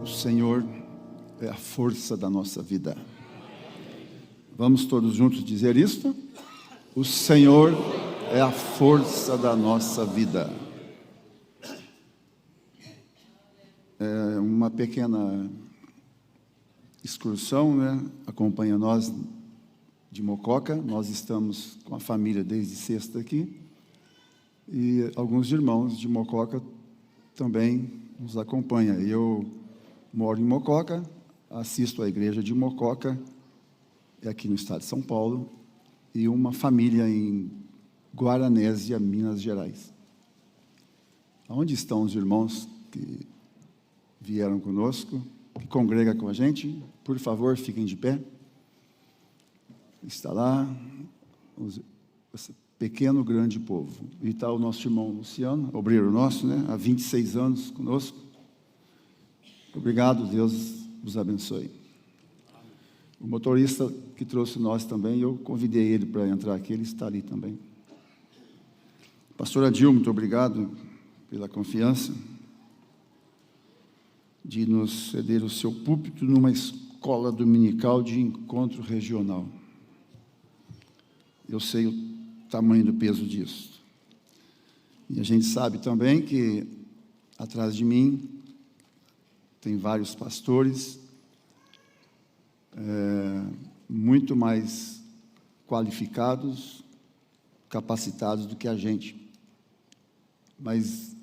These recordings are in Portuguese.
O Senhor é a força da nossa vida. Vamos todos juntos dizer isto? O Senhor é a força da nossa vida. É uma pequena excursão, acompanha nós de Mococa. Nós estamos com a família desde sexta aqui. E alguns irmãos de Mococa também nos acompanham. Eu moro em Mococa, assisto à igreja de Mococa, aqui no estado de São Paulo, e uma família em Guaranésia, Minas Gerais. Onde estão os irmãos que vieram conosco, que congregam com a gente? Por favor, fiquem de pé. Está lá esse pequeno, grande povo. E está o nosso irmão Luciano, obreiro nosso, há 26 anos conosco. Obrigado, Deus os abençoe. O motorista que trouxe nós também, eu convidei ele para entrar aqui, ele está ali também. Pastor Adil, muito obrigado pela confiança de nos ceder o seu púlpito numa escola dominical de encontro regional. Eu sei o tamanho do peso disso. E a gente sabe também que atrás de mim tem vários pastores muito mais qualificados, capacitados do que a gente. Mas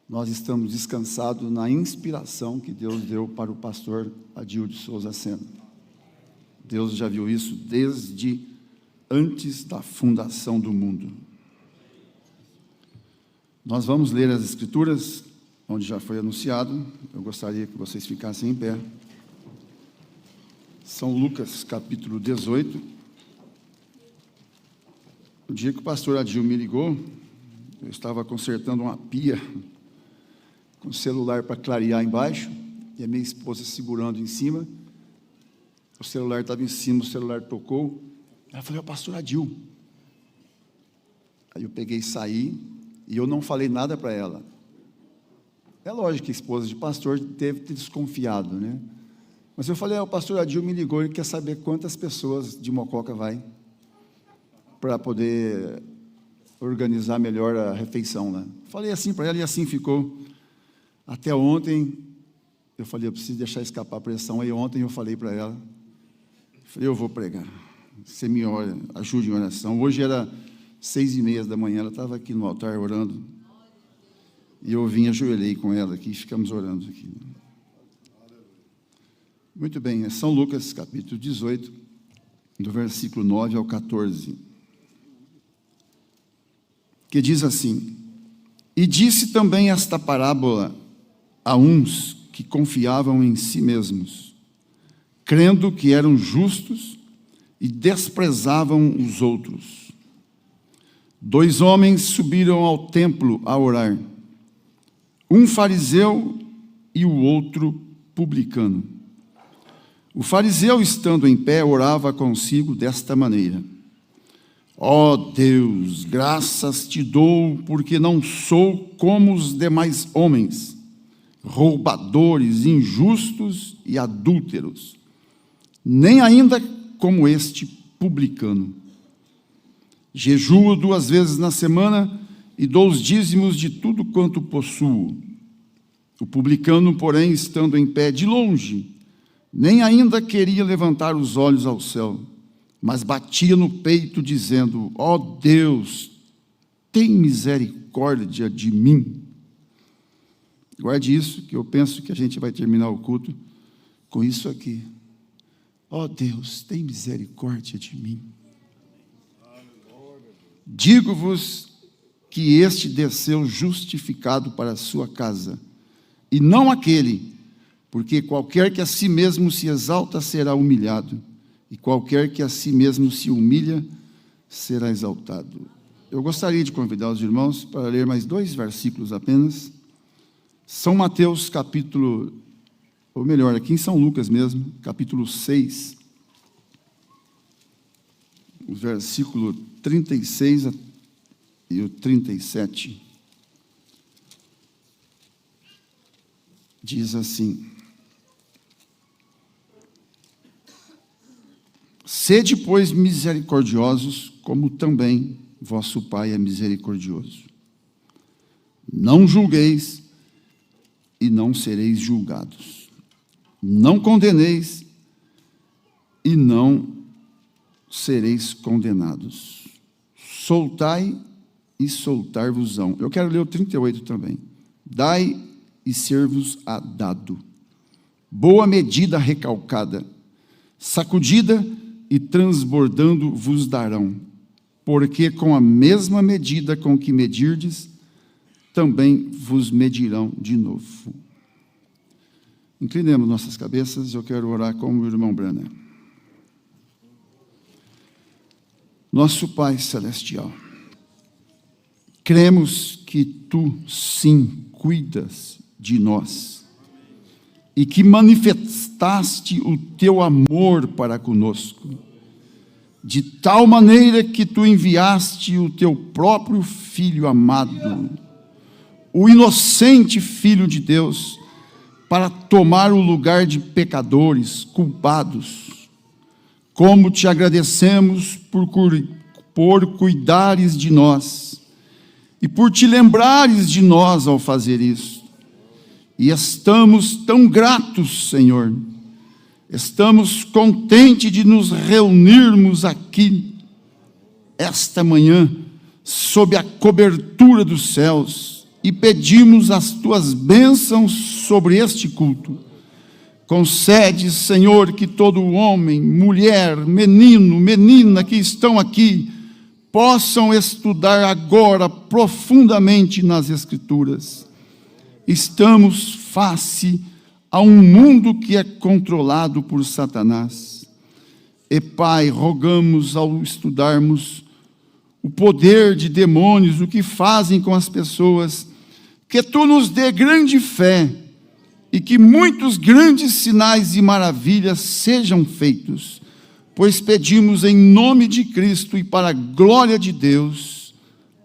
nós estamos descansados na inspiração que Deus deu para o pastor Adil de Souza Sena. Deus já viu isso desde antes da fundação do mundo. Nós vamos ler as Escrituras, onde já foi anunciado. Eu gostaria que vocês ficassem em pé. São Lucas, capítulo 18. O dia que o pastor Adil me ligou, eu estava consertando uma pia, com o celular para clarear embaixo, e a minha esposa segurando em cima. O celular estava em cima, o celular tocou. Ela falou: é o pastor Adil. Aí eu peguei e saí, e eu não falei nada para ela. É lógico que a esposa de pastor deve ter desconfiado, Mas eu falei: o pastor Adil me ligou, ele quer saber quantas pessoas de Mococa vai, para poder organizar melhor a refeição, Falei assim para ela, e assim ficou. Até ontem, eu falei: eu preciso deixar escapar a pressão. Aí ontem eu falei para ela, eu vou pregar, você me ora, ajude em oração. Hoje era 6h30 da manhã, ela estava aqui no altar orando, e eu vim, ajoelhei com ela aqui, e ficamos orando aqui. Muito bem, é São Lucas, capítulo 18, do versículo 9 ao 14, que diz assim: e disse também esta parábola a uns que confiavam em si mesmos, crendo que eram justos e desprezavam os outros. 2 homens subiram ao templo a orar, um fariseu e o outro publicano. O fariseu, estando em pé, orava consigo desta maneira: ó Deus, graças te dou, porque não sou como os demais homens, roubadores, injustos e adúlteros, nem ainda como este publicano. Jejuo 2 vezes na semana e dou os dízimos de tudo quanto possuo. O publicano, porém, estando em pé de longe, nem ainda queria levantar os olhos ao céu, mas batia no peito, dizendo: ó Deus, tem misericórdia de mim. Guarde isso, que eu penso que a gente vai terminar o culto com isso aqui. Ó Deus, tem misericórdia de mim. Digo-vos que este desceu justificado para a sua casa, e não aquele, porque qualquer que a si mesmo se exalta será humilhado, e qualquer que a si mesmo se humilha será exaltado. Eu gostaria de convidar os irmãos para ler mais 2 versículos apenas. São Mateus, capítulo, ou melhor, aqui em São Lucas mesmo, capítulo 6, o versículo 36 e o 37. Diz assim: Sede, pois, misericordiosos, como também vosso Pai é misericordioso. Não julgueis e não sereis julgados. Não condeneis e não sereis condenados. Soltai e soltar-vos-ão. Eu quero ler o 38 também. Dai e ser-vos-á dado. Boa medida recalcada, sacudida e transbordando vos darão. Porque com a mesma medida com que medirdes, também vos medirão de novo. Inclinemos nossas cabeças, eu quero orar como o irmão Branner. Nosso Pai Celestial, cremos que Tu, sim, cuidas de nós e que manifestaste o Teu amor para conosco, de tal maneira que Tu enviaste o Teu próprio Filho amado, o inocente Filho de Deus, para tomar o lugar de pecadores, culpados. Como Te agradecemos por cuidares de nós e por Te lembrares de nós ao fazer isso. E estamos tão gratos, Senhor. Estamos contentes de nos reunirmos aqui esta manhã sob a cobertura dos céus e pedimos as Tuas bênçãos sobre este culto. Concede, Senhor, que todo homem, mulher, menino, menina que estão aqui possam estudar agora profundamente nas Escrituras. Estamos face a um mundo que é controlado por Satanás. E, Pai, rogamos ao estudarmos o poder de demônios, o que fazem com as pessoas, que Tu nos dê grande fé e que muitos grandes sinais e maravilhas sejam feitos, pois pedimos em nome de Cristo e para a glória de Deus.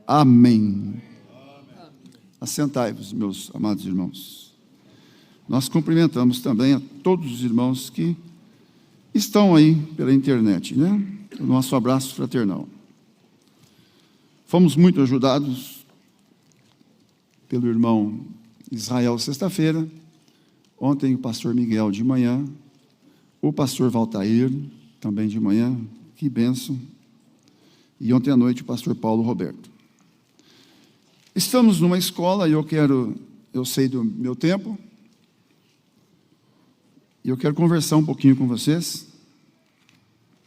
Amém. Assentai-vos, meus amados irmãos. Nós cumprimentamos também a todos os irmãos que estão aí pela internet, né? O nosso abraço fraternal. Fomos muito ajudados pelo irmão Israel sexta-feira, ontem o pastor Miguel de manhã, o pastor Valtair também de manhã, que bênção, e ontem à noite o pastor Paulo Roberto. Estamos numa escola e eu sei do meu tempo, e eu quero conversar um pouquinho com vocês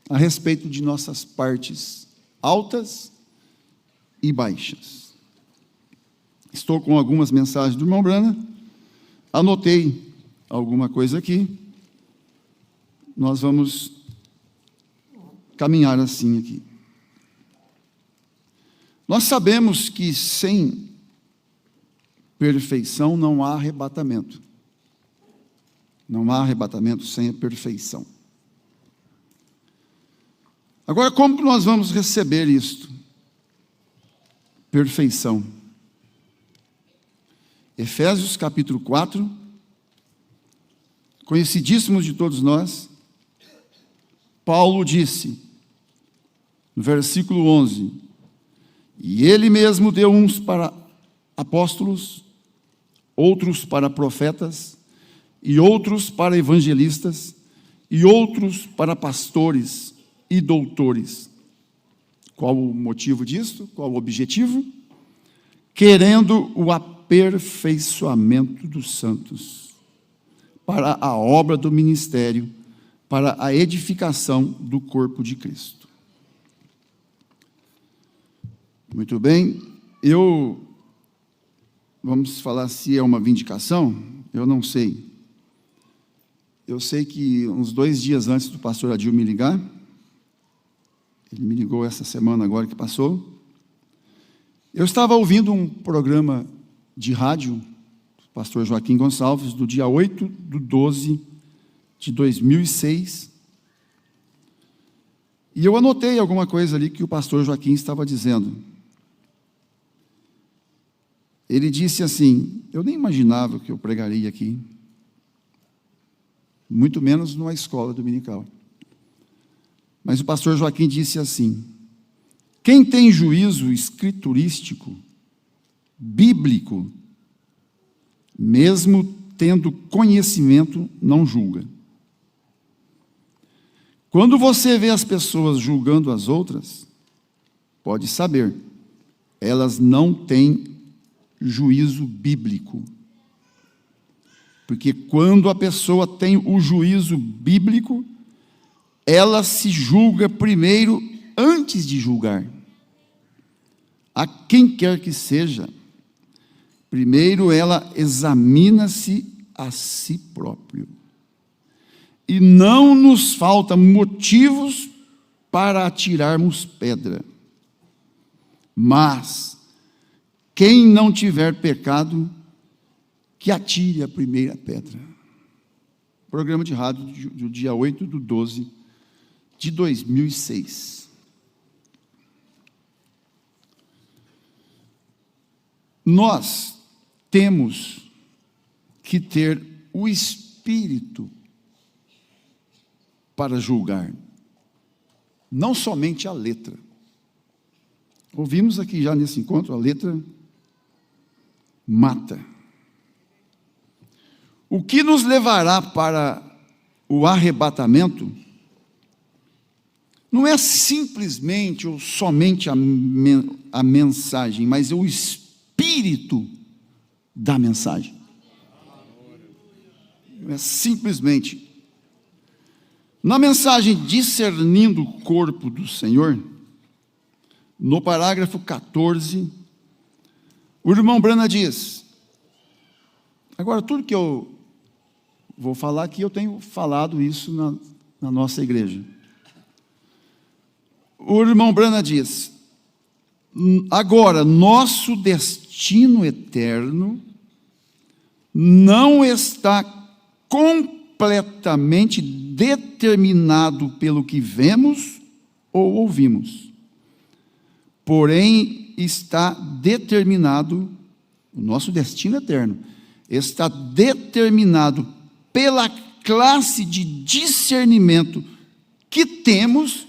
a respeito de nossas partes altas e baixas. Estou com algumas mensagens do irmão Brana, anotei alguma coisa aqui, nós vamos caminhar assim aqui. Nós sabemos que sem perfeição não há arrebatamento. Não há arrebatamento sem a perfeição. Agora, como que nós vamos receber isto? Perfeição. Efésios capítulo 4, conhecidíssimos de todos nós, Paulo disse, no versículo 11, e Ele mesmo deu uns para apóstolos, outros para profetas, e outros para evangelistas, e outros para pastores e doutores. Qual o motivo disto? Qual o objetivo? Querendo o aperfeiçoamento dos santos, para a obra do ministério, para a edificação do corpo de Cristo. Muito bem, vamos falar se é uma vindicação, eu não sei. Eu sei que uns 2 dias antes do pastor Adil me ligar, ele me ligou essa semana agora que passou, eu estava ouvindo um programa de rádio, do pastor Joaquim Gonçalves, do dia 8/12/2006, e eu anotei alguma coisa ali que o pastor Joaquim estava dizendo. Ele disse assim, eu nem imaginava que eu pregaria aqui, muito menos numa escola dominical. Mas o pastor Joaquim disse assim: quem tem juízo escriturístico, bíblico, mesmo tendo conhecimento, não julga. Quando você vê as pessoas julgando as outras, pode saber, elas não têm juízo bíblico. Porque quando a pessoa tem o juízo bíblico, ela se julga primeiro antes de julgar. A quem quer que seja, primeiro ela examina-se a si próprio. E não nos falta motivos para atirarmos pedra. Mas quem não tiver pecado, que atire a primeira pedra. Programa de rádio do dia 8/12 de 2006. Nós temos que ter o espírito para julgar, não somente a letra. Ouvimos aqui já nesse encontro, a letra mata. O que nos levará para o arrebatamento não é simplesmente ou somente a mensagem, mas é o espírito da mensagem. Não é simplesmente. Na mensagem Discernindo o Corpo do Senhor, no parágrafo 14, o irmão Branham diz, agora tudo que eu vou falar aqui, eu tenho falado isso na nossa igreja. O irmão Branham diz, agora, nosso destino eterno não está completamente determinado pelo que vemos ou ouvimos, porém está determinado, o nosso destino eterno está determinado pela classe de discernimento que temos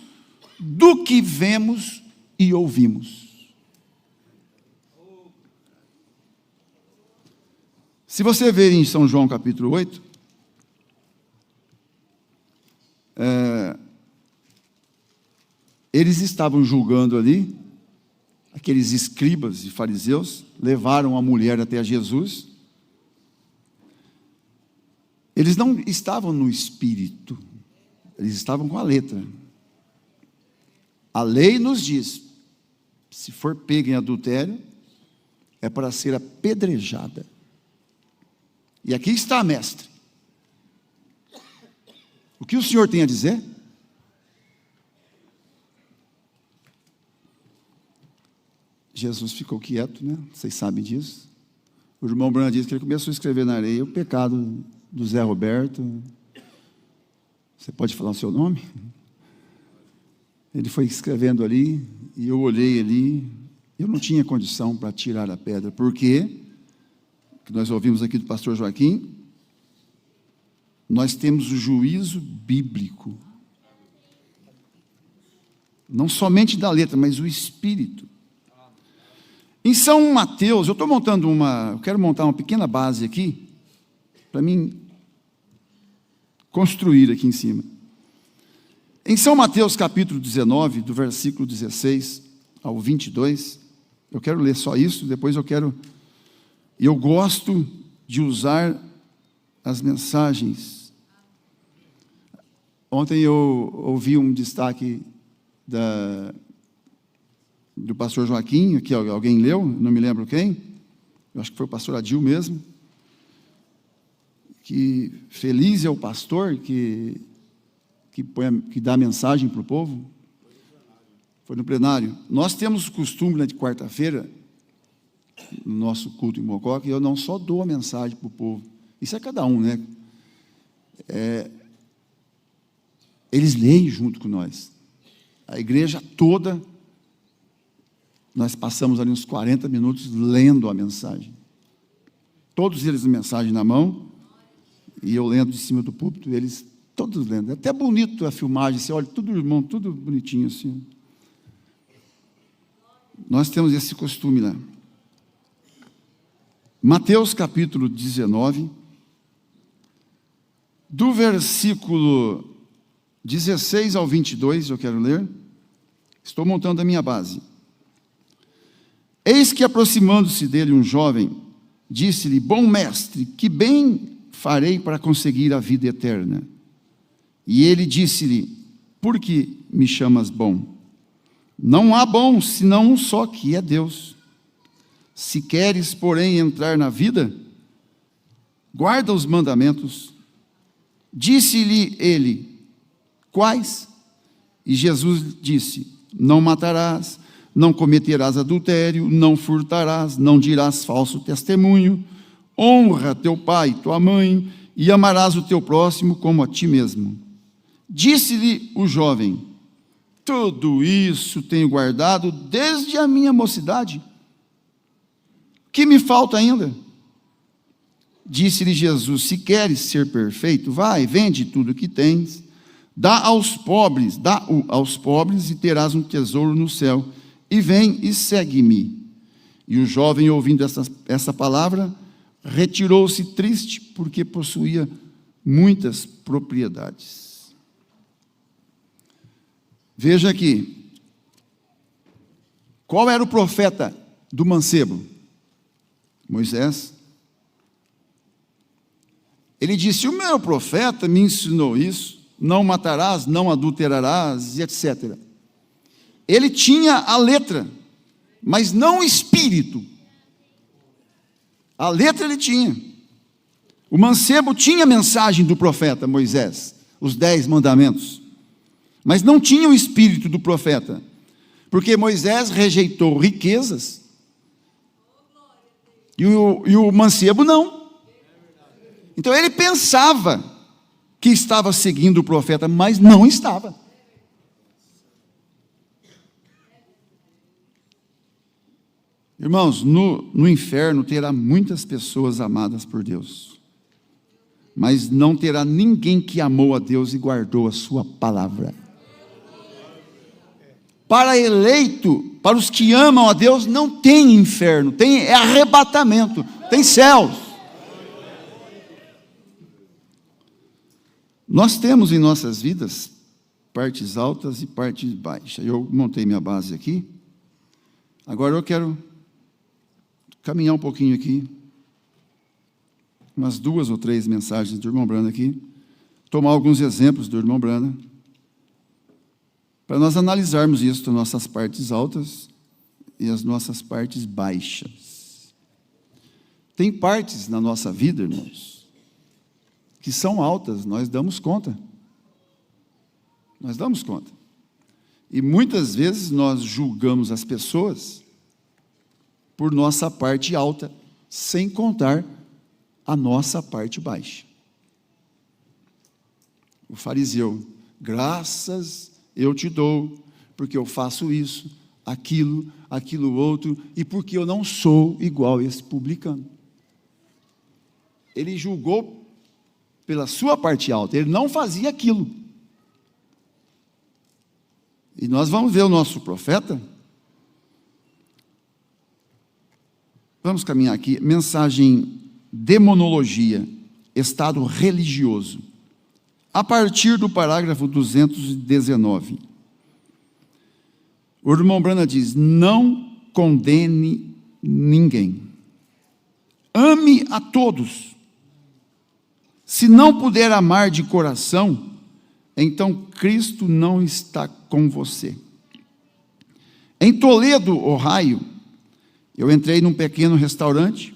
do que vemos e ouvimos. Se você ver em São João capítulo 8, eles estavam julgando ali, aqueles escribas e fariseus, levaram a mulher até Jesus. Eles não estavam no espírito, eles estavam com a letra. A lei nos diz, se for pega em adultério, é para ser apedrejada. E aqui está, mestre. O que o senhor tem a dizer? Jesus ficou quieto, né? Vocês sabem disso. O irmão Branham disse que ele começou a escrever na areia o pecado do Zé Roberto. Você pode falar o seu nome? Ele foi escrevendo ali, e eu olhei ali, eu não tinha condição para tirar a pedra, porque, que nós ouvimos aqui do pastor Joaquim, nós temos o juízo bíblico, não somente da letra, mas o espírito. Em São Mateus, eu quero montar uma pequena base aqui, para mim construir aqui em cima. Em São Mateus capítulo 19, do versículo 16 ao 22, eu quero ler só isso, depois eu gosto de usar as mensagens. Ontem eu ouvi um destaque do pastor Joaquim, que alguém leu, não me lembro quem, eu acho que foi o pastor Adil mesmo, que feliz é o pastor que dá a mensagem para o povo. Foi no plenário. Nós temos o costume, de quarta-feira, no nosso culto em Mococa, e eu não só dou a mensagem para o povo, isso é cada um, né? Eles leem junto com nós. A igreja toda, nós passamos ali uns 40 minutos lendo a mensagem. Todos eles a mensagem na mão, e eu lendo de cima do púlpito, eles todos lendo. É até bonito a filmagem, você olha, tudo irmão, tudo bonitinho assim. Nós temos esse costume lá. Mateus capítulo 19, do versículo 16 ao 22, eu quero ler. Estou montando a minha base. Eis que, aproximando-se dele um jovem, disse-lhe: bom mestre, que bem farei para conseguir a vida eterna? E ele disse-lhe: por que me chamas bom? Não há bom, senão um só, que é Deus. Se queres, porém, entrar na vida, guarda os mandamentos. Disse-lhe ele: quais? E Jesus disse: não matarás, não cometerás adultério, não furtarás, não dirás falso testemunho, honra teu pai e tua mãe, e amarás o teu próximo como a ti mesmo. Disse-lhe o jovem: tudo isso tenho guardado desde a minha mocidade. Que me falta ainda? Disse-lhe Jesus: se queres ser perfeito, vai, vende tudo o que tens, dá aos pobres e terás um tesouro no céu, e vem e segue-me. E o jovem, ouvindo essa palavra, retirou-se triste, porque possuía muitas propriedades. Veja aqui, qual era o profeta do mancebo? Moisés. Ele disse: o meu profeta me ensinou isso, não matarás, não adulterarás, e etc. Ele tinha a letra, mas não o espírito. A letra ele tinha. O mancebo tinha a mensagem do profeta Moisés, os 10 mandamentos, mas não tinha o espírito do profeta, porque Moisés rejeitou riquezas, e o mancebo não. Então ele pensava que estava seguindo o profeta, mas não estava. Irmãos, no inferno terá muitas pessoas amadas por Deus, mas não terá ninguém que amou a Deus e guardou a sua palavra. Para eleito, para os que amam a Deus, não tem inferno, é arrebatamento, tem céus. Nós temos em nossas vidas partes altas e partes baixas. Eu montei minha base aqui. Agora eu quero caminhar um pouquinho aqui, umas 2 ou 3 mensagens do irmão Branda aqui, tomar alguns exemplos do irmão Branda, para nós analisarmos isso, as nossas partes altas e as nossas partes baixas. Tem partes na nossa vida, irmãos, que são altas, nós damos conta. Nós damos conta. E muitas vezes nós julgamos as pessoas por nossa parte alta, sem contar a nossa parte baixa. O fariseu: graças eu te dou, porque eu faço isso, aquilo outro, e porque eu não sou igual a esse publicano. Ele julgou pela sua parte alta, ele não fazia aquilo. E nós vamos ver o nosso profeta. Vamos caminhar aqui, mensagem demonologia, estado religioso, a partir do parágrafo 219. O irmão Branda diz: não condene ninguém, ame a todos. Se não puder amar de coração, então Cristo não está com você. Em Toledo, Ohio, eu entrei num pequeno restaurante,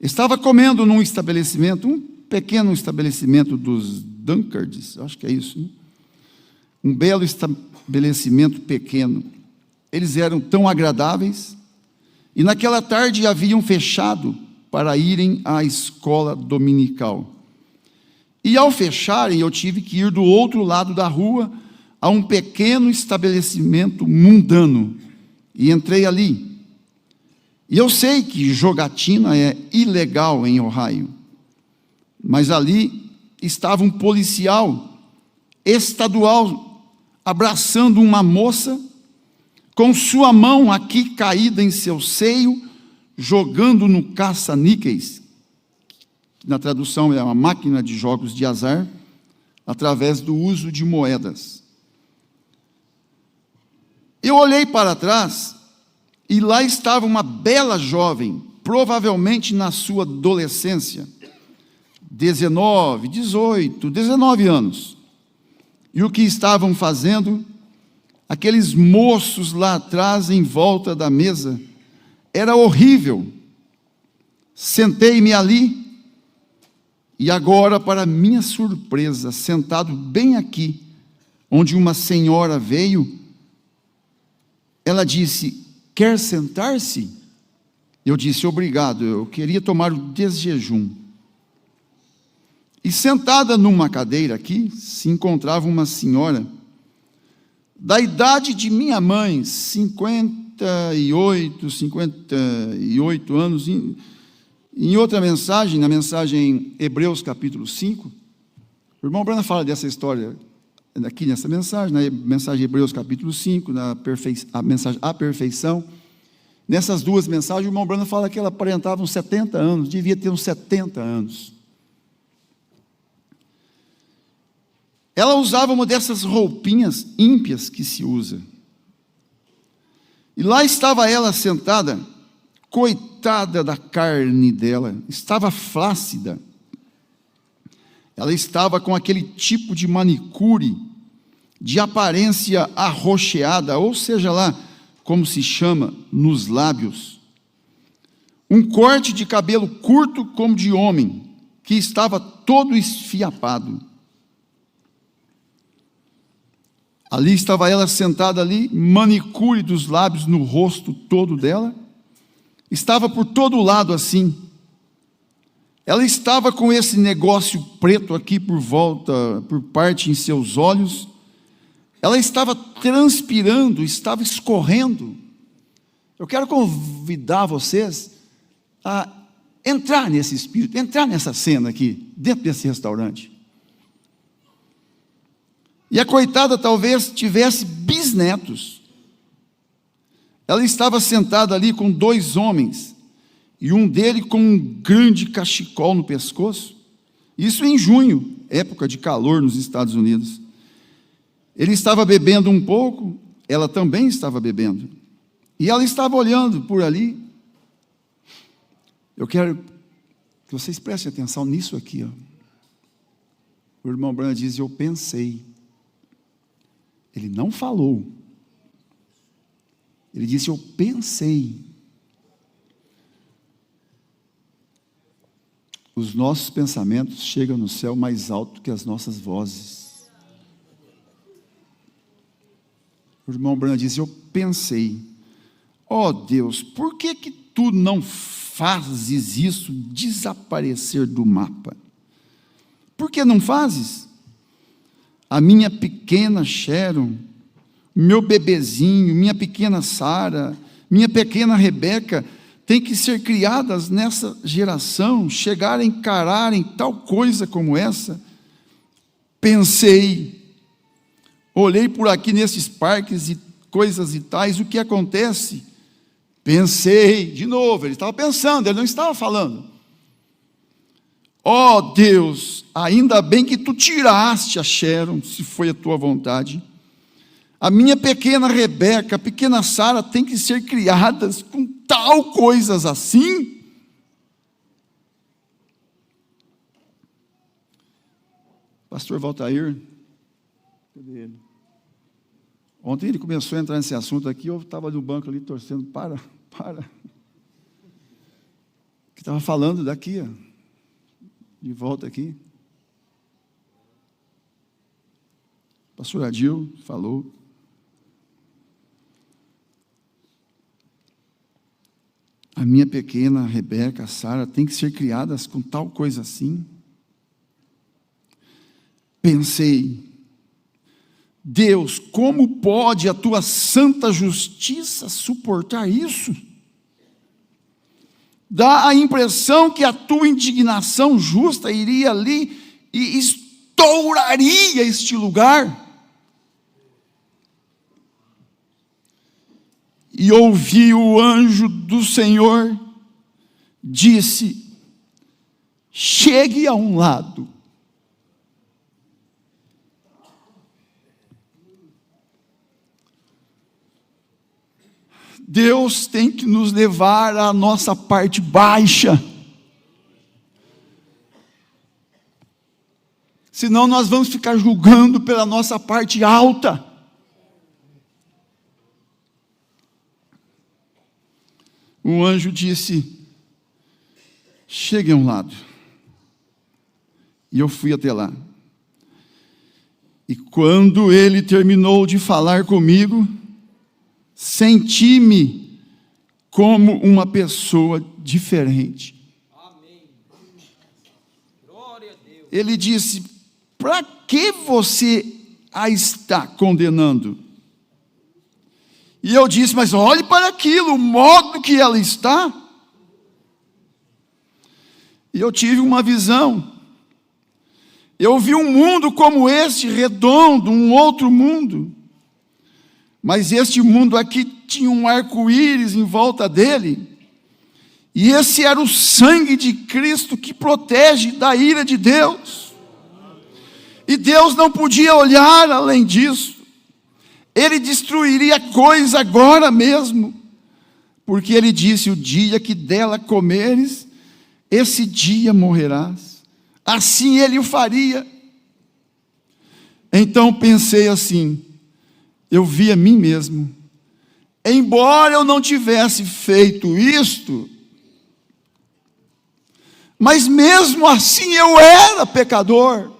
estava comendo num estabelecimento, um pequeno estabelecimento dos Dunkards, acho que é isso, né? Um belo estabelecimento pequeno. Eles eram tão agradáveis, e naquela tarde haviam fechado para irem à escola dominical. E ao fecharem, eu tive que ir do outro lado da rua, a um pequeno estabelecimento mundano, e entrei ali. E eu sei que jogatina é ilegal em Ohio, mas ali estava um policial estadual abraçando uma moça, com sua mão aqui caída em seu seio, jogando no caça-níqueis, que na tradução é uma máquina de jogos de azar, através do uso de moedas. Eu olhei para trás, e lá estava uma bela jovem, provavelmente na sua adolescência, 19, 18, 19 anos. E o que estavam fazendo? Aqueles moços lá atrás, em volta da mesa, era horrível. Sentei-me ali, e agora, para minha surpresa, sentado bem aqui, onde uma senhora veio, ela disse: quer sentar-se? Eu disse: obrigado, eu queria tomar o desjejum. E sentada numa cadeira aqui, se encontrava uma senhora, da idade de minha mãe, 58 anos. Em outra mensagem, na mensagem Hebreus capítulo 5, o irmão Brana fala dessa história aqui nessa mensagem, na mensagem Hebreus capítulo 5, a mensagem A Perfeição. Nessas duas mensagens, o irmão Brana fala que ela aparentava uns 70 anos, devia ter uns 70 anos. Ela usava uma dessas roupinhas ímpias que se usa. E lá estava ela sentada, coitada da carne dela, estava flácida. Ela estava com aquele tipo de manicure, de aparência arroxeada, ou seja lá, como se chama, nos lábios. Um corte de cabelo curto como de homem, que estava todo esfiapado. Ali estava ela sentada ali, manicure dos lábios no rosto todo dela. Estava por todo lado assim. Ela estava com esse negócio preto aqui por volta, por parte em seus olhos. Ela estava transpirando, estava escorrendo. Eu quero convidar vocês a entrar nesse espírito, entrar nessa cena aqui, dentro desse restaurante. E a coitada talvez tivesse bisnetos. Ela estava sentada ali com dois homens, e um dele com um grande cachecol no pescoço. Isso em junho, época de calor nos Estados Unidos. Ele estava bebendo um pouco, ela também estava bebendo. E ela estava olhando por ali. Eu quero que vocês prestem atenção nisso aqui. O irmão Branham diz: eu pensei. Ele não falou. Ele disse: eu pensei. Os nossos pensamentos chegam no céu mais alto que as nossas vozes. O irmão Branham disse: eu pensei. Ó Deus, por que tu não fazes isso desaparecer do mapa? Por que não fazes? A minha pequena Sharon, meu bebezinho, minha pequena Sara, minha pequena Rebeca, tem que ser criadas nessa geração, chegar a encararem tal coisa como essa. Pensei, olhei por aqui nesses parques e coisas e tais, o que acontece? Pensei, de novo, ele estava pensando, ele não estava falando. Ó Deus, ainda bem que tu tiraste a Sharon, se foi a tua vontade. A minha pequena Rebeca, a pequena Sara tem que ser criadas com tal coisas assim. Pastor Valtair, cadê ele? Ontem ele começou a entrar nesse assunto aqui, eu estava no banco ali torcendo, para. Que estava falando daqui, de volta aqui. Pastor Adil falou. A minha pequena Rebeca, Sara, tem que ser criadas com tal coisa assim. Pensei, Deus, como pode a tua santa justiça suportar isso? Dá a impressão que a tua indignação justa iria ali e estouraria este lugar. E ouvi o anjo do Senhor, disse: chegue a um lado. Deus tem que nos levar à nossa parte baixa. Senão nós vamos ficar julgando pela nossa parte alta. O anjo disse: chegue a um lado. E eu fui até lá. E quando ele terminou de falar comigo, senti-me como uma pessoa diferente. Amém. Glória a Deus. Ele disse: para que você a está condenando? E eu disse: mas olhe para aquilo, o modo que ela está. E eu tive uma visão. Eu vi um mundo como este, redondo, um outro mundo. Mas este mundo aqui tinha um arco-íris em volta dele. E esse era o sangue de Cristo que protege da ira de Deus. E Deus não podia olhar além disso. Ele destruiria a coisa agora mesmo. Porque ele disse: o dia que dela comeres, esse dia morrerás. Assim ele o faria. Então pensei assim, eu vi a mim mesmo. Embora eu não tivesse feito isto, mas mesmo assim eu era pecador.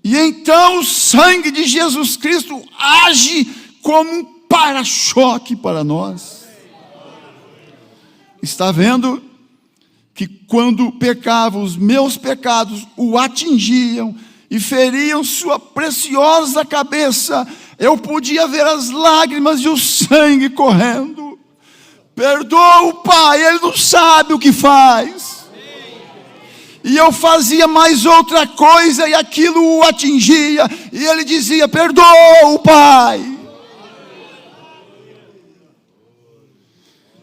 E então o sangue de Jesus Cristo age como um para-choque para nós. Está vendo que quando pecava, os meus pecados o atingiam e feriam sua preciosa cabeça, eu podia ver as lágrimas e o sangue correndo. Perdoa o Pai, Ele não sabe o que faz. E eu fazia mais outra coisa e aquilo o atingia. E ele dizia: perdoa o Pai.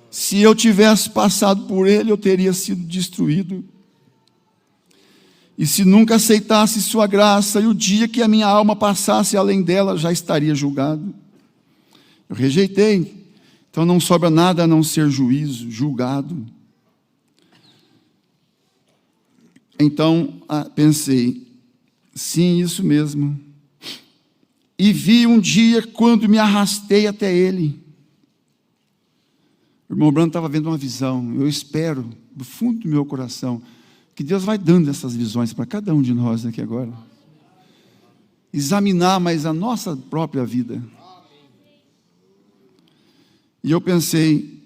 Se eu tivesse passado por ele, eu teria sido destruído. E se nunca aceitasse sua graça, e o dia que a minha alma passasse além dela, já estaria julgado. Eu rejeitei. Então não sobra nada a não ser juízo, julgado. Então pensei, sim, isso mesmo. E vi um dia quando me arrastei até ele. O irmão Branco estava vendo uma visão. Eu espero, do fundo do meu coração, que Deus vai dando essas visões para cada um de nós aqui agora. Examinar mais a nossa própria vida. E eu pensei,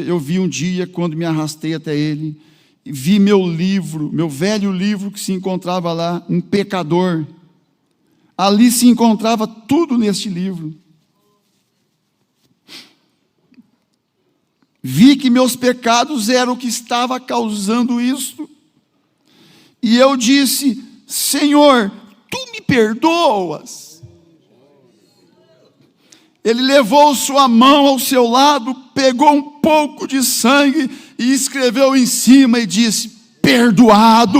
eu vi um dia quando me arrastei até ele, e vi meu livro, meu velho livro que se encontrava lá, um pecador. Ali se encontrava tudo neste livro. Vi que meus pecados eram o que estava causando isso. E eu disse: Senhor, tu me perdoas? Ele levou sua mão ao seu lado, pegou um pouco de sangue e escreveu em cima e disse: perdoado.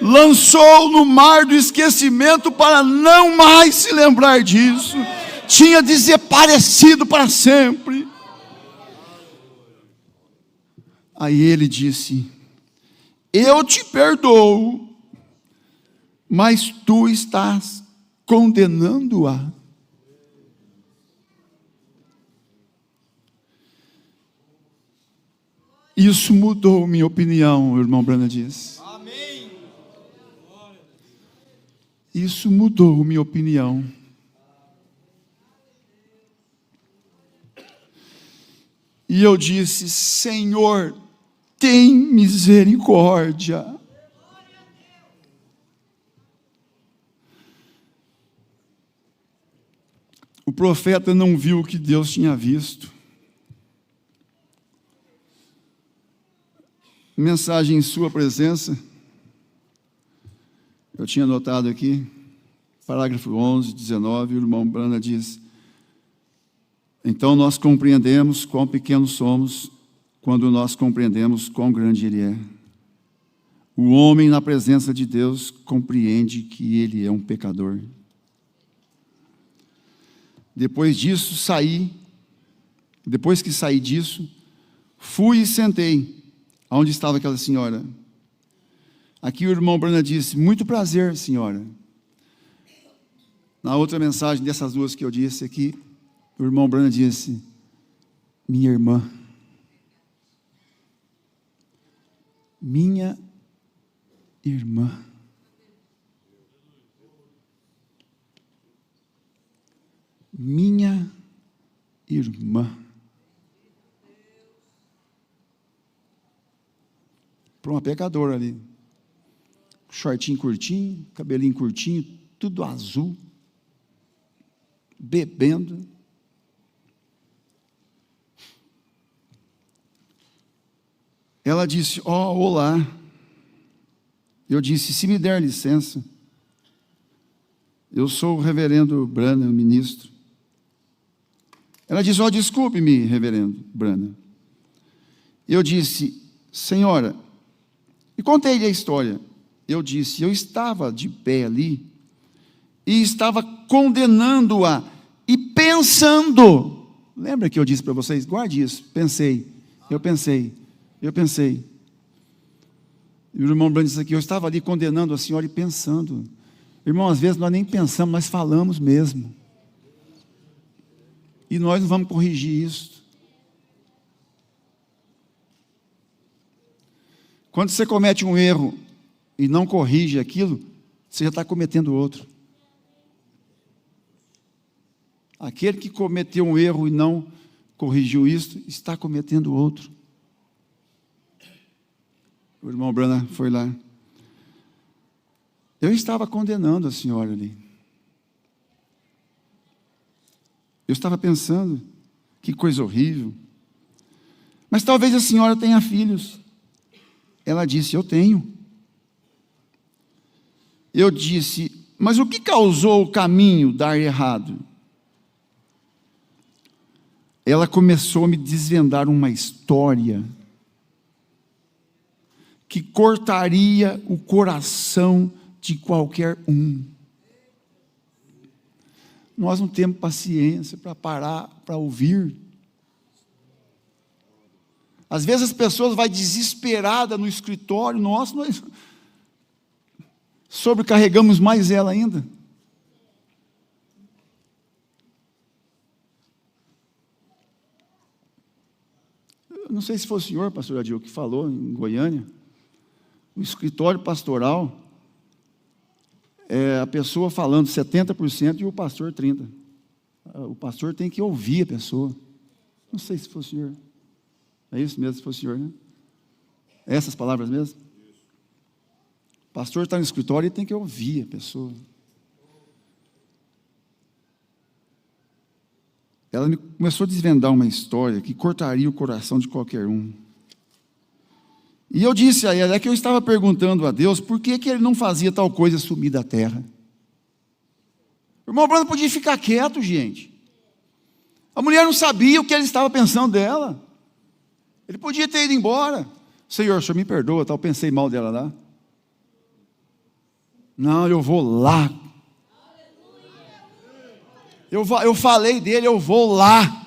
Lançou no mar do esquecimento para não mais se lembrar disso. Tinha desaparecido para sempre. Aí ele disse: eu te perdoo, mas tu estás condenando-a. Isso mudou minha opinião, o irmão Brana diz. Amém. Isso mudou minha opinião. E eu disse: Senhor, tem misericórdia. O profeta não viu o que Deus tinha visto. Mensagem em sua presença. Eu tinha anotado aqui, parágrafo 11, 19, o irmão Brana diz: então nós compreendemos quão pequenos somos quando nós compreendemos quão grande Ele é. O homem na presença de Deus compreende que ele é um pecador. Depois que saí disso, fui e sentei onde estava aquela senhora. Aqui o irmão Brana disse: muito prazer, senhora. Na outra mensagem dessas duas que eu disse aqui, o irmão Brana disse: minha irmã. Minha irmã. Minha irmã. Para uma pecadora ali. Shortinho curtinho, cabelinho curtinho, tudo azul. Bebendo. Ela disse: olá. Eu disse: se me der licença, eu sou o reverendo Brana, o ministro. Ela disse: desculpe-me, reverendo Brana. Eu disse: senhora, e contei-lhe a história. Eu disse: eu estava de pé ali, e estava condenando-a, e pensando. Lembra que eu disse para vocês? Guarde isso. Eu pensei. E o irmão Brana disse aqui: eu estava ali condenando a senhora e pensando. Irmão, às vezes nós nem pensamos, nós falamos mesmo. E nós não vamos corrigir isso. Quando você comete um erro e não corrige aquilo, você já está cometendo outro. Aquele que cometeu um erro e não corrigiu isso, está cometendo outro. O irmão Brana foi lá. Eu estava condenando a senhora ali. Eu estava pensando, que coisa horrível. Mas talvez a senhora tenha filhos. Ela disse: eu tenho. Eu disse: mas o que causou o caminho dar errado? Ela começou a me desvendar uma história que cortaria o coração de qualquer um. Nós não temos paciência para parar, para ouvir. Às vezes as pessoas vão desesperadas no escritório nosso, nós sobrecarregamos mais ela ainda. Eu não sei se foi o senhor, pastor Adil, que falou em Goiânia. O escritório pastoral é a pessoa falando 70% e o pastor 30%. O pastor tem que ouvir a pessoa. Não sei se foi o senhor. É isso mesmo, se foi o senhor, né? Essas palavras mesmo? O pastor está no escritório e tem que ouvir a pessoa. Ela começou a desvendar uma história que cortaria o coração de qualquer um. E eu disse a ela, que eu estava perguntando a Deus por que Ele não fazia tal coisa sumir da terra. O irmão Brana podia ficar quieto, gente. A mulher não sabia o que ele estava pensando dela. Ele podia ter ido embora. Senhor, o senhor me perdoa, eu pensei mal dela lá. Não, eu vou lá. Eu falei dele, eu vou lá.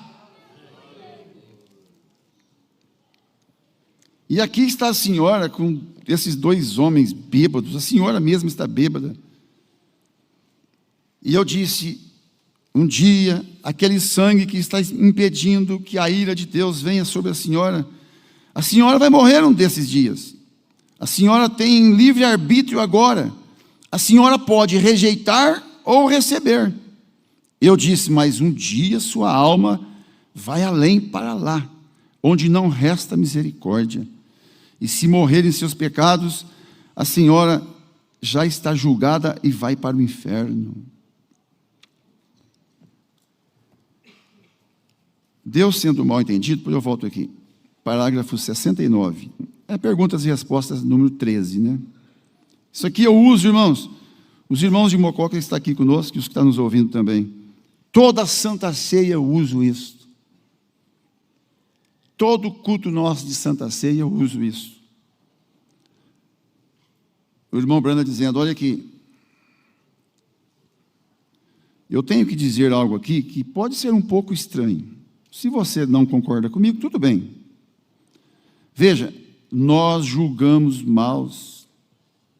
E aqui está a senhora com esses dois homens bêbados. A senhora mesma está bêbada. E eu disse: um dia, aquele sangue que está impedindo que a ira de Deus venha sobre a senhora vai morrer um desses dias. A senhora tem livre-arbítrio agora. A senhora pode rejeitar ou receber. Eu disse: mas um dia sua alma vai além para lá, onde não resta misericórdia. E se morrer em seus pecados, a senhora já está julgada e vai para o inferno. Deus sendo mal entendido, depois eu volto aqui. Parágrafo 69. É perguntas e respostas número 13, né? Isso aqui eu uso, irmãos. Os irmãos de Mococa estão aqui conosco e os que estão nos ouvindo também. Toda Santa Ceia eu uso isso. Todo culto nosso de Santa Ceia eu uso isso. O irmão Branda dizendo, olha aqui, eu tenho que dizer algo aqui que pode ser um pouco estranho. Se você não concorda comigo, tudo bem. Veja, nós julgamos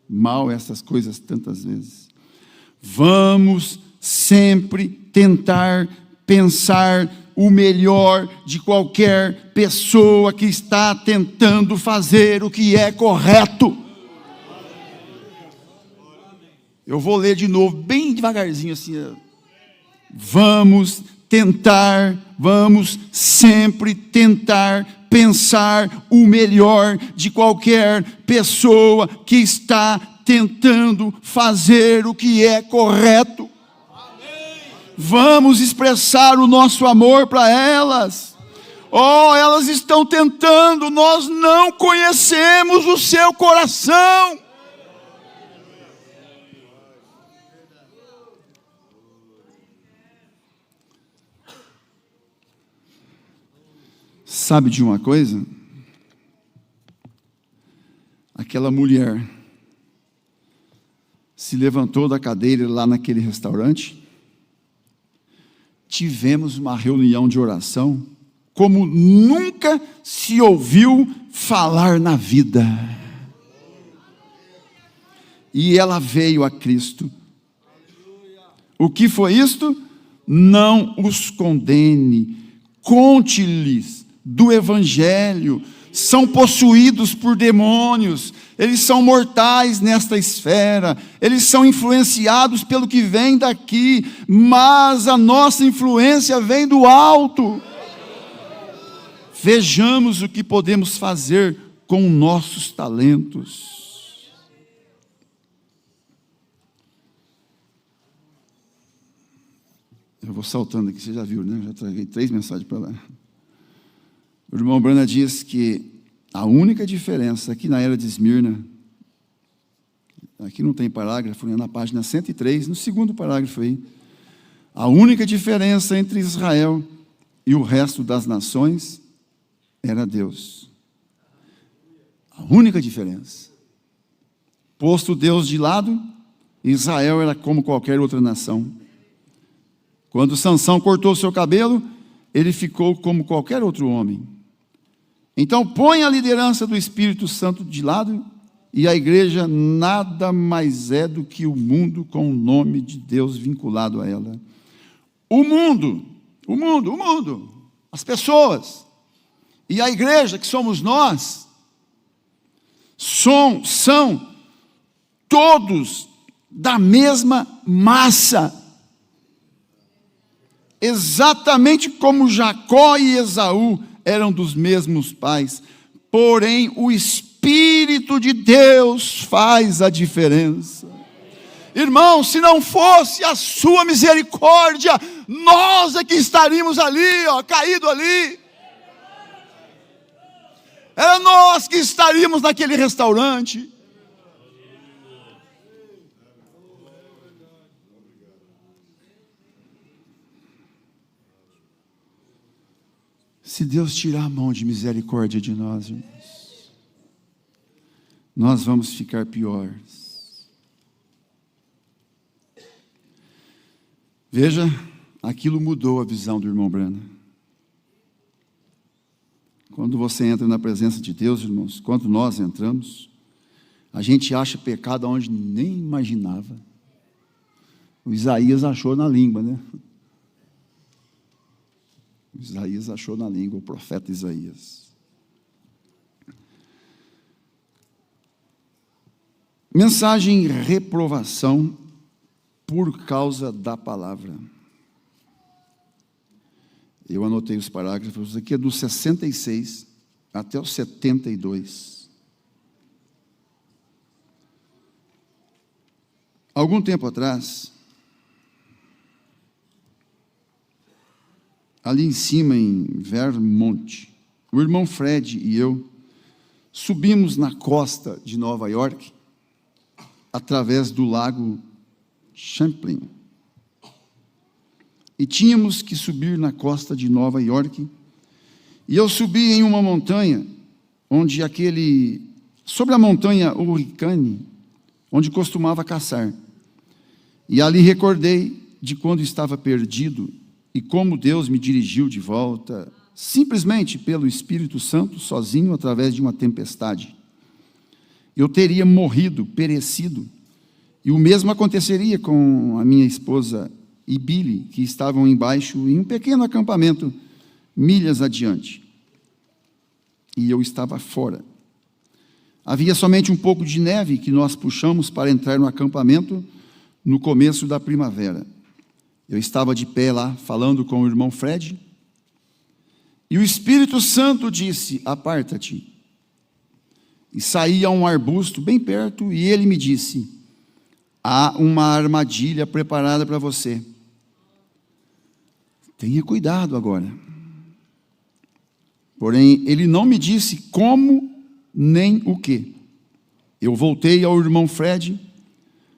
mal essas coisas tantas vezes. Vamos sempre tentar pensar o melhor de qualquer pessoa que está tentando fazer o que é correto. Eu vou ler de novo, bem devagarzinho assim. Vamos sempre tentar pensar o melhor de qualquer pessoa que está tentando fazer o que é correto. Vamos expressar o nosso amor para elas. Oh, elas estão tentando, nós não conhecemos o seu coração. Sabe de uma coisa? Aquela mulher se levantou da cadeira lá naquele restaurante. Tivemos uma reunião de oração como nunca se ouviu falar na vida. E ela veio a Cristo. O que foi isto? Não os condene, conte-lhes do Evangelho. São possuídos por demônios, eles são mortais nesta esfera, eles são influenciados pelo que vem daqui, mas a nossa influência vem do alto. Vejamos o que podemos fazer com nossos talentos. Eu vou saltando aqui, você já viu, né? Já traguei 3 mensagens para lá. O irmão Brana diz que a única diferença aqui na era de Esmirna, aqui não tem parágrafo, é na página 103, no segundo parágrafo aí, a única diferença entre Israel e o resto das nações era Deus. A única diferença. Posto Deus de lado, Israel era como qualquer outra nação. Quando Sansão cortou seu cabelo, ele ficou como qualquer outro homem. Então põe a liderança do Espírito Santo de lado, e a igreja nada mais é do que o mundo com o nome de Deus vinculado a ela. O mundo, as pessoas, e a igreja que somos nós, são todos da mesma massa. Exatamente como Jacó e Esaú eram dos mesmos pais, porém o Espírito de Deus faz a diferença. Irmão, se não fosse a sua misericórdia, nós é que estaríamos ali, caído ali. Era nós que estaríamos naquele restaurante. Se Deus tirar a mão de misericórdia de nós, irmãos, nós vamos ficar piores. Veja, aquilo mudou a visão do irmão Brana. Quando você entra na presença de Deus, irmãos, quando nós entramos, a gente acha pecado onde nem imaginava. O Isaías achou na língua, né? Isaías achou na língua, o profeta Isaías. Mensagem reprovação por causa da palavra. Eu anotei os parágrafos aqui, é do 66 até o 72. Algum tempo atrás, ali em cima, em Vermont, o irmão Fred e eu subimos na costa de Nova York, através do lago Champlain. E tínhamos que subir na costa de Nova York, e eu subi em uma montanha, sobre a montanha Hurricane, onde costumava caçar. E ali recordei de quando estava perdido, e como Deus me dirigiu de volta, simplesmente pelo Espírito Santo, sozinho, através de uma tempestade. Eu teria morrido, perecido, e o mesmo aconteceria com a minha esposa e Billy, que estavam embaixo em um pequeno acampamento, milhas adiante. E eu estava fora. Havia somente um pouco de neve que nós puxamos para entrar no acampamento no começo da primavera. Eu estava de pé lá, falando com o irmão Fred, e o Espírito Santo disse: aparta-te. E saí a um arbusto bem perto, e ele me disse: há uma armadilha preparada para você. Tenha cuidado agora. Porém, ele não me disse como nem o que. Eu voltei ao irmão Fred,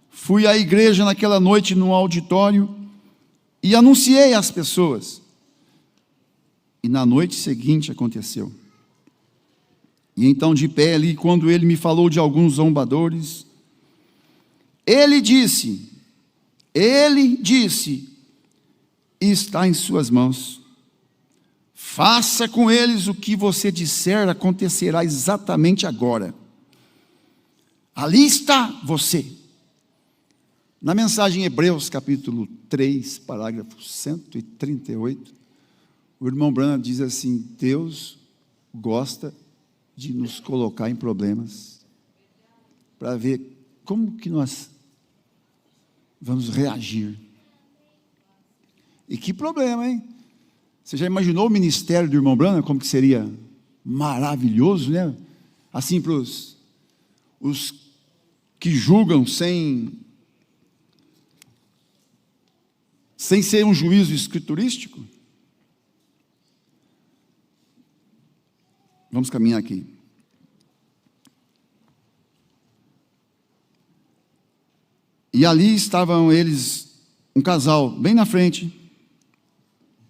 fui à igreja naquela noite no auditório e anunciei às pessoas. E na noite seguinte aconteceu. E então, de pé ali, quando ele me falou de alguns zombadores, ele disse, está em suas mãos. Faça com eles o que você disser, acontecerá exatamente agora. Ali está você. Na mensagem Hebreus, capítulo 3, parágrafo 138, o irmão Branham diz assim: Deus gosta de nos colocar em problemas para ver como que nós vamos reagir. E que problema, hein? Você já imaginou o ministério do irmão Branham, como que seria maravilhoso, né? Assim, para os que julgam sem ser um juízo escriturístico. Vamos caminhar aqui. E ali estavam eles, um casal, bem na frente,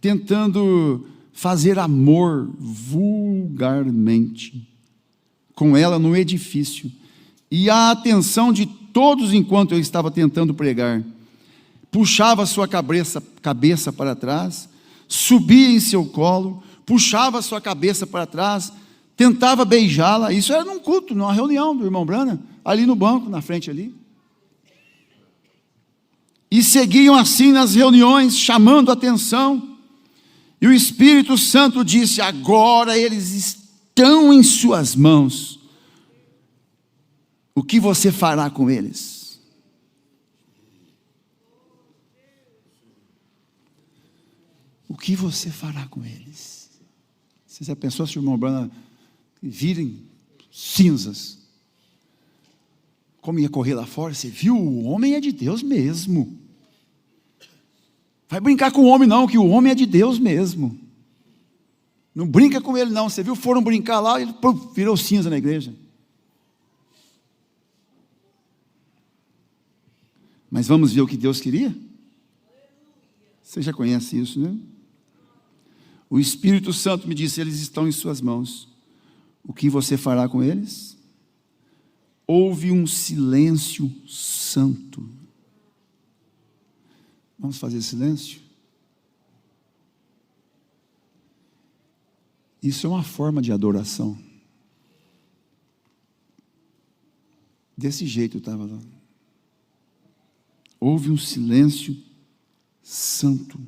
tentando fazer amor vulgarmente com ela no edifício. E a atenção de todos enquanto eu estava tentando pregar. Puxava sua cabeça para trás, subia em seu colo, puxava sua cabeça para trás, tentava beijá-la. Isso era num culto, numa reunião do irmão Branham, ali no banco, na frente ali. E seguiam assim nas reuniões, chamando atenção. E o Espírito Santo disse: agora eles estão em suas mãos. O que você fará com eles? O que você fará com eles? Você já pensou se o irmão Branham virem cinzas? Como ia correr lá fora? Você viu? O homem é de Deus mesmo. Vai brincar com o homem não, que o homem é de Deus mesmo. Não brinca com ele não. Você viu? Foram brincar lá e ele virou cinza na igreja. Mas vamos ver o que Deus queria? Você já conhece isso, né? O Espírito Santo me disse: eles estão em suas mãos. O que você fará com eles? Houve um silêncio santo. Vamos fazer silêncio? Isso é uma forma de adoração. Desse jeito eu estava lá. Houve um silêncio santo.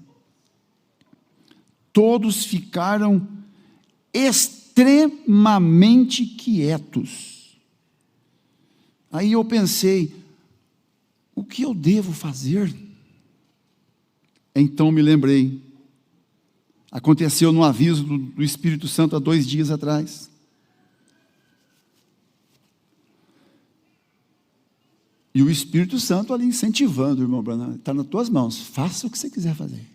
Todos ficaram extremamente quietos. Aí eu pensei: o que eu devo fazer? Então me lembrei. Aconteceu no aviso do Espírito Santo há 2 dias atrás. E o Espírito Santo ali incentivando o irmão Branham: está nas tuas mãos, faça o que você quiser fazer.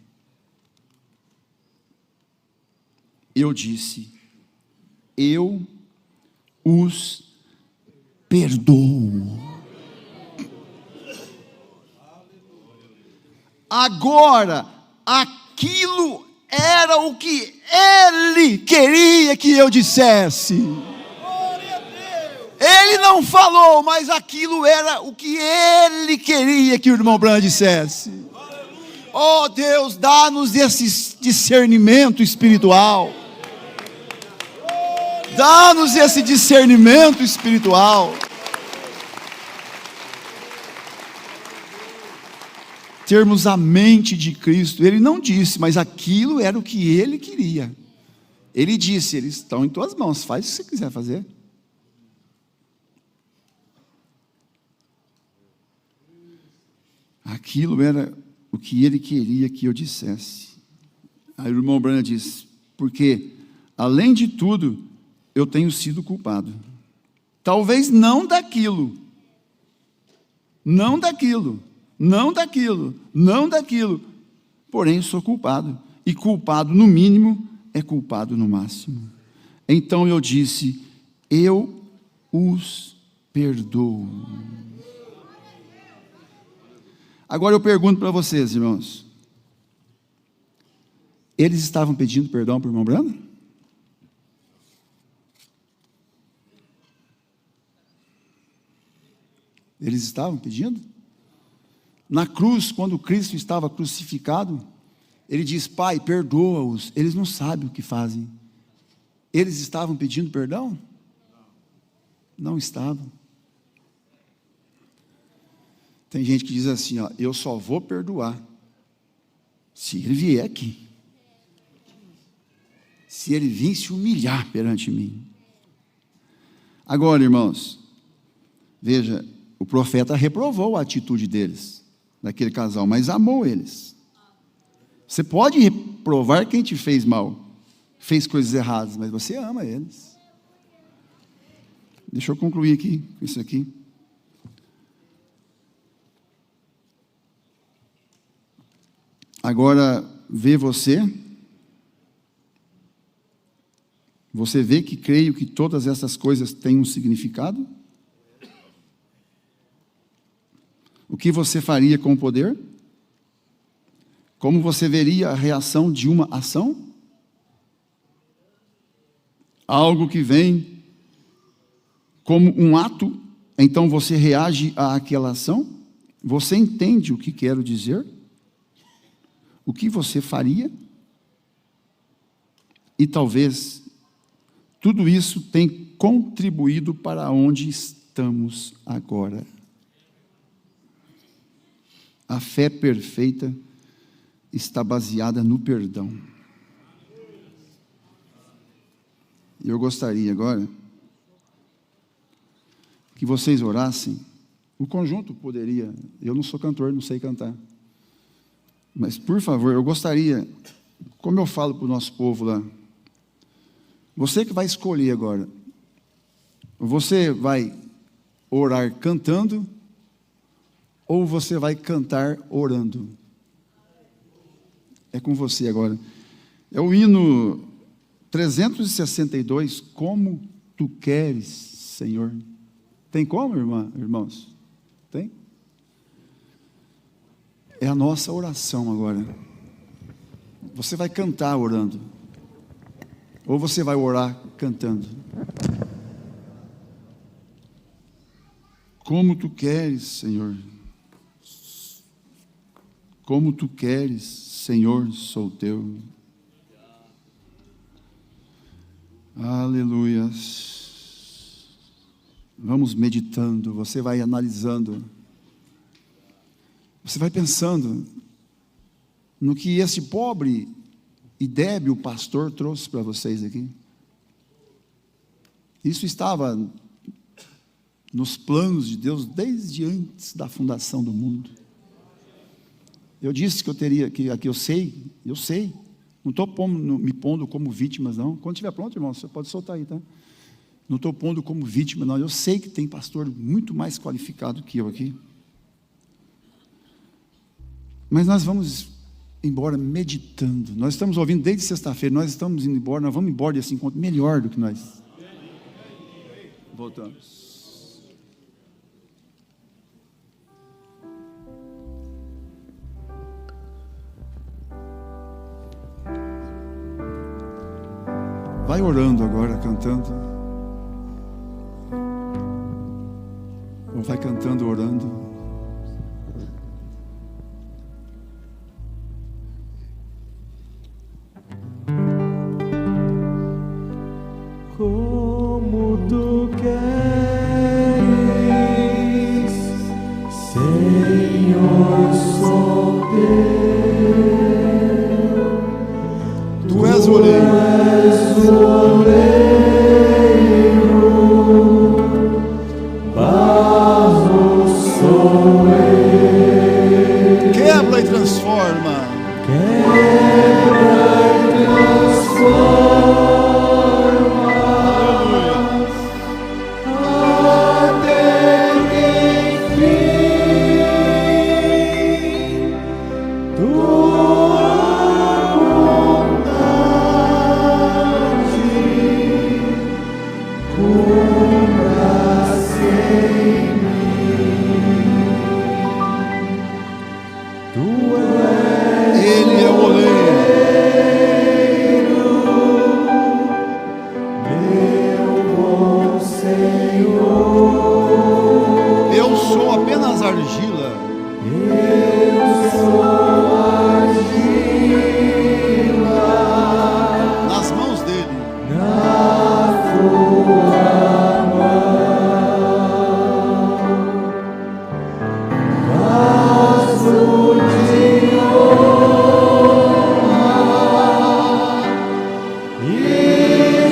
Eu disse: eu os perdoo. Agora, aquilo era o que ele queria que eu dissesse. Ele não falou, mas aquilo era o que ele queria que o irmão Branham dissesse. Oh Deus, dá-nos esse discernimento espiritual. Dá-nos esse discernimento espiritual. Termos a mente de Cristo. Ele não disse, mas aquilo era o que ele queria. Ele disse, eles estão em tuas mãos, faz o que você quiser fazer. Aquilo era o que ele queria que eu dissesse. Aí o irmão Branham disse, porque, além de tudo, eu tenho sido culpado. Talvez não daquilo, porém sou culpado. E culpado no mínimo é culpado no máximo. Então eu disse, eu os perdoo. Agora eu pergunto para vocês, irmãos. Eles estavam pedindo perdão para o irmão Branham? Eles estavam pedindo? Na cruz, quando Cristo estava crucificado, ele diz, Pai, perdoa-os, eles não sabem o que fazem. Eles estavam pedindo perdão? Não estavam. Tem gente que diz assim, ó, eu só vou perdoar se ele vier aqui. Se ele vir se humilhar perante mim. Agora, irmãos, veja, o profeta reprovou a atitude deles, daquele casal, mas amou eles. Você pode reprovar quem te fez mal, fez coisas erradas, mas você ama eles. Deixa eu concluir aqui, com isso aqui. Agora, vê você vê que creio que todas essas coisas têm um significado? O que você faria com o poder? Como você veria a reação de uma ação? Algo que vem como um ato, então você reage àquela ação? Você entende o que quero dizer? O que você faria? E talvez tudo isso tenha contribuído para onde estamos agora. A fé perfeita está baseada no perdão. E eu gostaria agora que vocês orassem. O conjunto poderia, eu não sou cantor, não sei cantar. Mas, por favor, eu gostaria, como eu falo para o nosso povo lá, você que vai escolher agora, você vai orar cantando, ou você vai cantar orando? É com você agora. É o hino 362, como tu queres, Senhor. Tem como, irmãos? Tem? É a nossa oração agora. Você vai cantar orando, ou você vai orar cantando. Como tu queres, Senhor. Como tu queres, Senhor, sou teu. Aleluia. Vamos meditando, você vai analisando. Você vai pensando no que esse pobre e débil pastor trouxe para vocês aqui. Isso estava nos planos de Deus desde antes da fundação do mundo. Eu disse que eu teria, que aqui eu sei, não estou me pondo como vítimas não. Quando estiver pronto, irmão, você pode soltar aí, tá? Não estou pondo como vítima não, eu sei que tem pastor muito mais qualificado que eu aqui. Mas nós vamos embora meditando. Nós estamos ouvindo desde sexta-feira, nós estamos indo embora, nós vamos embora desse encontro melhor do que nós. Voltamos. Vai orando agora, cantando. Ou vai cantando, orando. Como tu queres, Senhor, sou teu. Tu és o oleiro. Barro sou eu. Quebra e transforma. Quebra e transforma. Ele é o oleiro. Meu bom Senhor, Eu sou apenas argila. eu sou argila Nas mãos dele. na tua mão, vaso de honra e de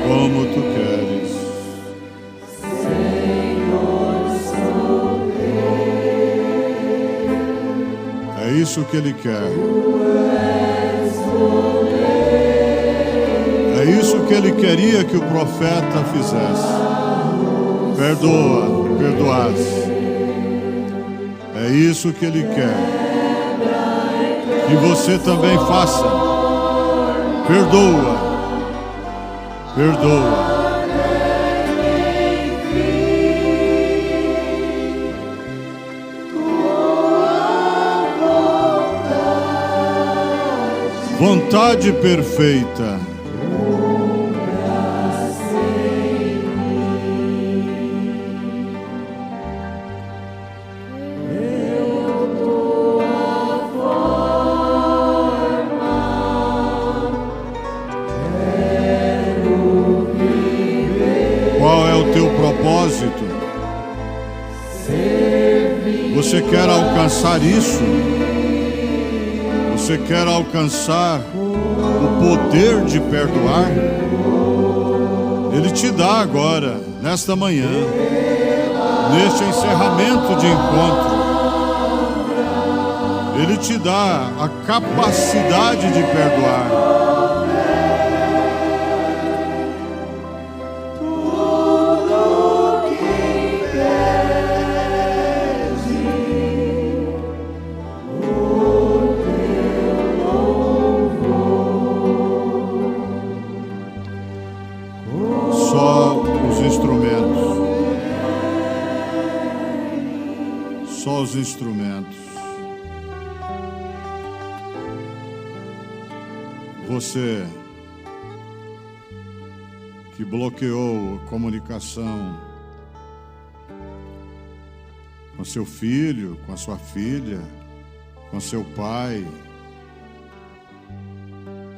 Como tu queres. É isso que ele quer. É isso que ele queria que o profeta fizesse. Perdoa, perdoasse. É isso que ele quer. Que você também faça. Perdoa. Perdoa. Vontade perfeita. quer alcançar isso? Você quer alcançar o poder de perdoar? Ele te dá agora, nesta manhã, neste encerramento de encontro. Ele te dá a capacidade de perdoar. Só os instrumentos. Você que bloqueou a comunicação com seu filho, com a sua filha, com seu pai,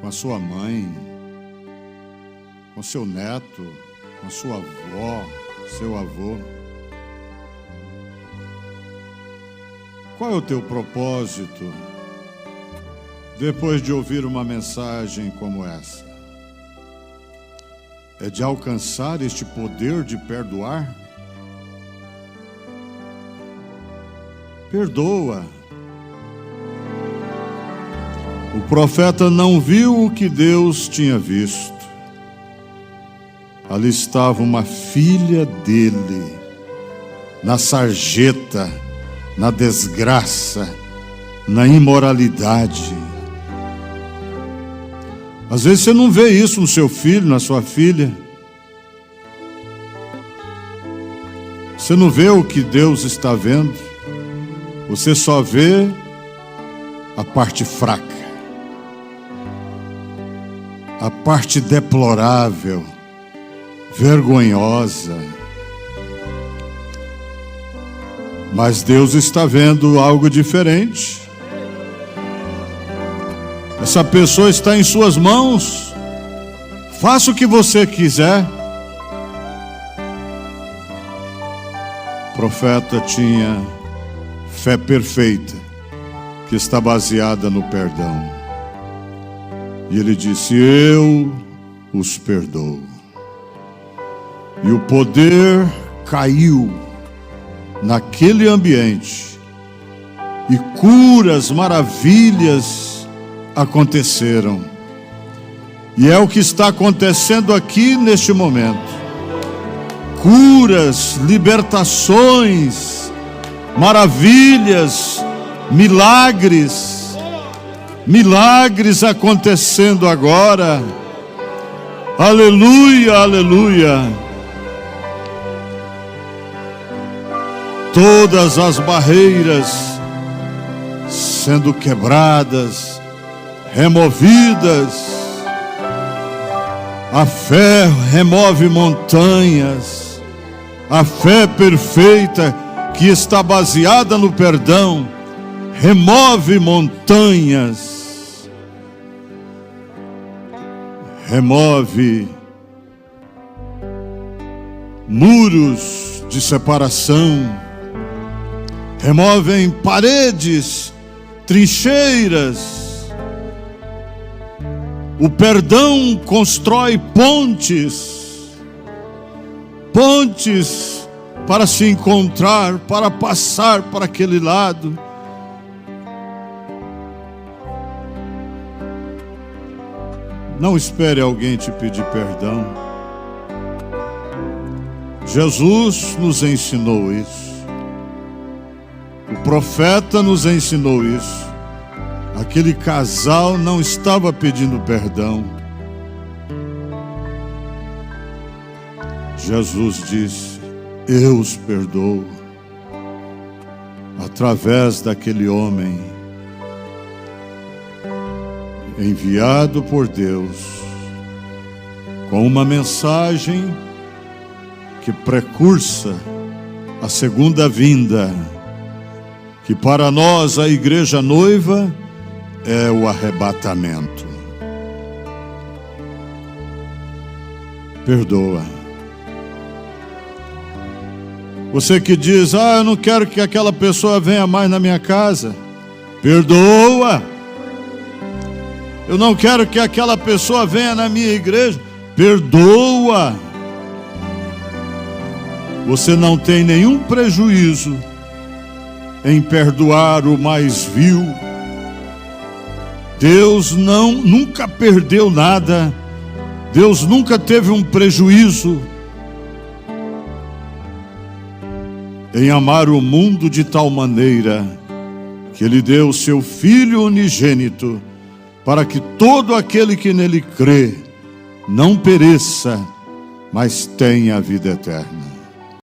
com a sua mãe, com seu neto, com sua avó, seu avô. Qual é o teu propósito depois de ouvir uma mensagem como essa? É de alcançar este poder de perdoar? Perdoa. O profeta não viu o que Deus tinha visto. Ali estava uma filha dele, na sarjeta, na desgraça, na imoralidade. Às vezes você não vê isso no seu filho, na sua filha. Você não vê o que Deus está vendo. Você só vê a parte fraca, a parte deplorável, vergonhosa. Mas Deus está vendo algo diferente. Essa pessoa está em suas mãos. Faça o que você quiser. O profeta tinha fé perfeita, que está baseada no perdão. E ele disse: eu os perdoo. E o poder caiu naquele ambiente, e curas, maravilhas aconteceram. E é o que está acontecendo aqui neste momento. Curas, libertações, maravilhas, milagres, milagres acontecendo agora. Aleluia, aleluia. Todas as barreiras sendo quebradas, removidas. A fé remove montanhas. A fé perfeita, que está baseada no perdão, remove montanhas. Remove muros de separação. Removem paredes, trincheiras. O perdão constrói pontes, pontes para se encontrar, para passar para aquele lado. Não espere alguém te pedir perdão. Jesus nos ensinou isso. O profeta nos ensinou isso. Aquele casal não estava pedindo perdão. Jesus disse: eu os perdoo. Através daquele homem enviado por Deus, com uma mensagem que precursa a segunda vinda, que para nós, a igreja noiva, é o arrebatamento. Você que diz: eu não quero que aquela pessoa venha mais na minha casa. Perdoa. Eu não quero que aquela pessoa venha na minha igreja. Perdoa. Você não tem nenhum prejuízo em perdoar o mais vil. Deus nunca perdeu nada. Deus nunca teve um prejuízo em amar o mundo de tal maneira que Ele deu o seu Filho unigênito, para que todo aquele que nele crê não pereça, mas tenha a vida eterna.